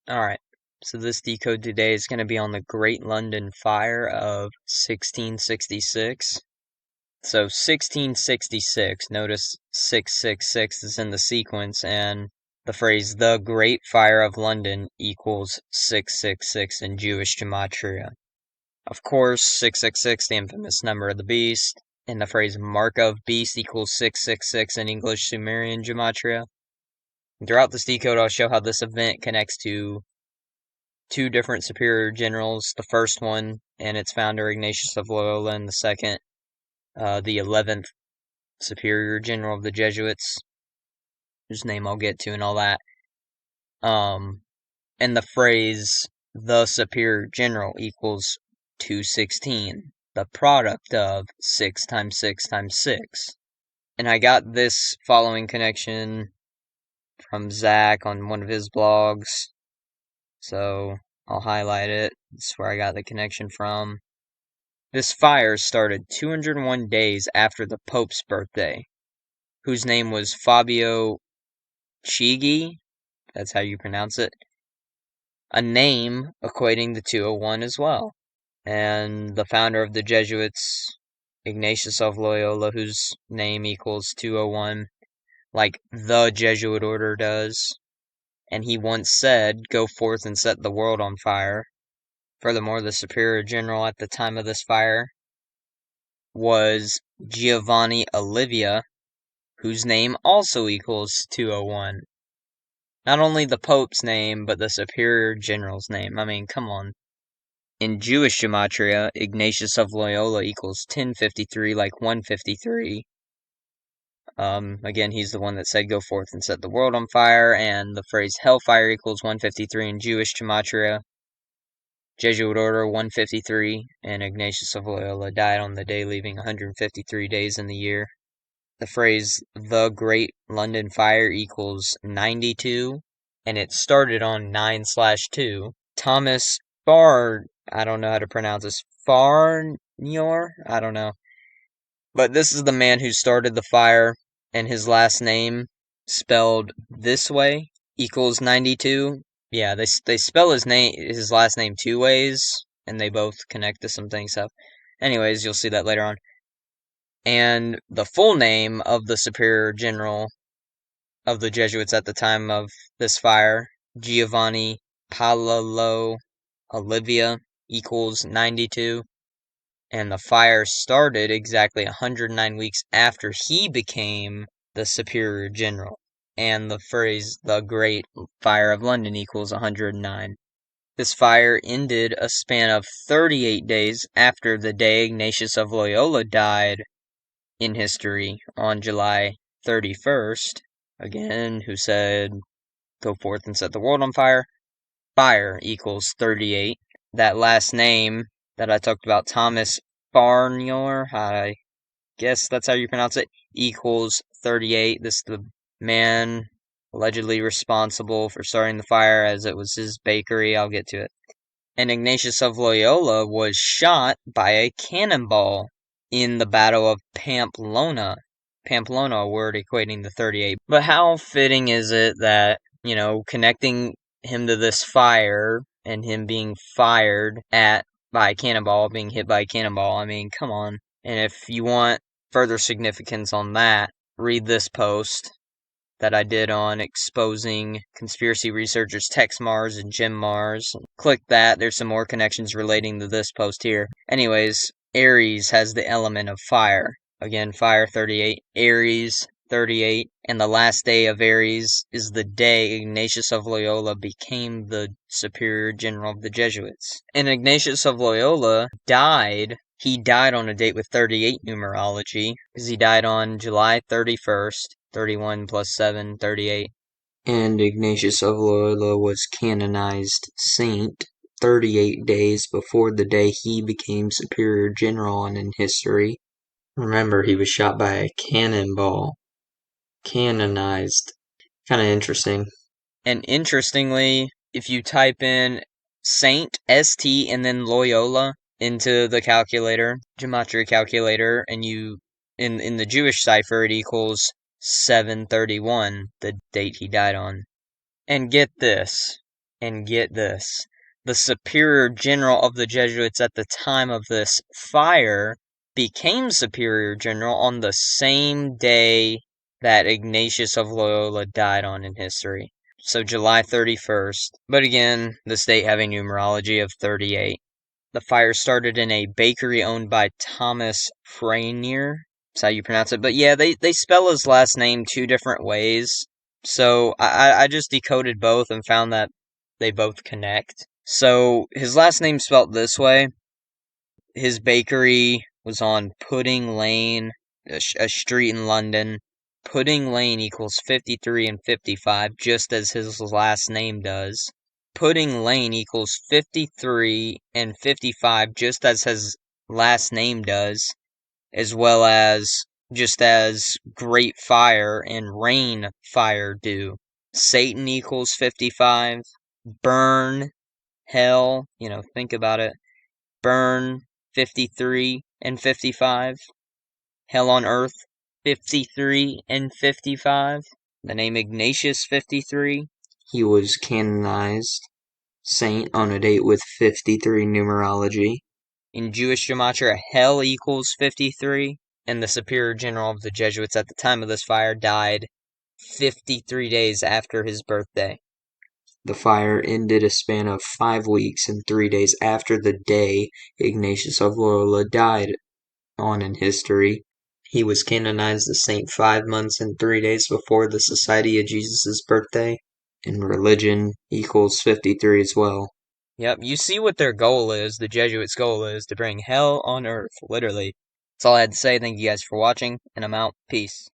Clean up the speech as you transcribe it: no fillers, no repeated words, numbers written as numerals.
Alright, so this decode today is going to be on the Great London Fire of 1666. So 1666, notice 666 is in the sequence, and the phrase the Great Fire of London equals 666 in Jewish gematria. Of course, 666, the infamous number of the beast, and the phrase mark of beast equals 666 in English Sumerian gematria. And throughout this decode, I'll show how this event connects to two different superior generals. The first one and its founder, Ignatius of Loyola, and the second, the 11th superior general of the Jesuits, whose name I'll get to and all that. And the phrase, the superior general equals 216, the product of 6 times 6 times 6. And I got this following connection from Zach on one of his blogs, so I'll highlight it. This is where I got the connection from. This fire started 201 days after the Pope's birthday, whose name was Fabio Chigi, that's how you pronounce it, a name equating to 201 as well. And the founder of the Jesuits, Ignatius of Loyola, whose name equals 201, like the Jesuit order does. And he once said, "Go forth and set the world on fire." Furthermore, the superior general at the time of this fire was Giovanni Olivia, whose name also equals 201. Not only the Pope's name, but the superior general's name. I mean, come on. In Jewish gematria, Ignatius of Loyola equals 1053, like 153. Again, he's the one that said, "Go forth and set the world on fire," and the phrase hellfire equals 153 in Jewish gematria. Jesuit order 153, and Ignatius of Loyola died on the day, leaving 153 days in the year. The phrase the Great London Fire equals 92, and it started on 9/2. Thomas I don't know how to pronounce this, Farnior? I don't know. But this is the man who started the fire, and his last name, spelled this way, equals 92. Yeah, they spell his last name two ways, and they both connect to some things. So, anyways, you'll see that later on. And the full name of the superior general of the Jesuits at the time of this fire, Giovanni Palalo Olivia, equals 92. And the fire started exactly 109 weeks after he became the superior general. And the phrase, the Great Fire of London equals 109. This fire ended a span of 38 days after the day Ignatius of Loyola died in history on July 31st. Again, who said, "Go forth and set the world on fire." Fire equals 38. That last name that I talked about, Thomas Farnior, I guess that's how you pronounce it, equals 38. This is the man allegedly responsible for starting the fire, as it was his bakery. I'll get to it. And Ignatius of Loyola was shot by a cannonball in the Battle of Pamplona. Pamplona, a word equating to 38. But how fitting is it that, connecting him to this fire and him being fired at by a cannonball, being hit by a cannonball? I mean, come on. And if you want further significance on that, read this post that I did on exposing conspiracy researchers Tex Mars and Jim Mars. Click that. There's some more connections relating to this post here. Anyways, Aries has the element of fire. Again, fire 38, Aries 38, and the last day of Aries is the day Ignatius of Loyola became the superior general of the Jesuits. And Ignatius of Loyola died. He died on a date with 38 numerology, because he died on July 31st, 31 plus 7, 38. And Ignatius of Loyola was canonized saint 38 days before the day he became superior general in history. Remember, he was shot by a cannonball. Canonized. Kind of interesting. And interestingly, if you type in Saint, ST, and then Loyola into the calculator, gematria calculator, and you, in the Jewish cipher, it equals 731, the date he died on. And get this, And get this, the superior general of the Jesuits at the time of this fire became superior general on the same day that Ignatius of Loyola died on in history. So July 31st. But again, this date having numerology of 38. The fire started in a bakery owned by Thomas Franier. That's how you pronounce it. But yeah, they spell his last name two different ways. So I just decoded both and found that they both connect. So his last name spelt this way. His bakery was on Pudding Lane, a street in London. Pudding Lane equals 53 and 55, just as his last name does. Pudding Lane equals 53 and 55, just as his last name does, as well as just as Great Fire and Rain Fire do. Satan equals 55. Burn, hell, think about it. Burn, 53 and 55. Hell on Earth, 53 and 55. The name Ignatius, 53. He was canonized saint on a date with 53 numerology. In Jewish gematria, hell equals 53, and the superior general of the Jesuits at the time of this fire died 53 days after his birthday. The fire ended a span of 5 weeks and 3 days after the day Ignatius of Loyola died on in history. He was canonized a saint 5 months and 3 days before the Society of Jesus' birthday, and religion equals 53 as well. Yep, you see what their goal is, the Jesuits' goal is to bring hell on earth, literally. That's all I had to say. Thank you guys for watching, and I'm out. Peace.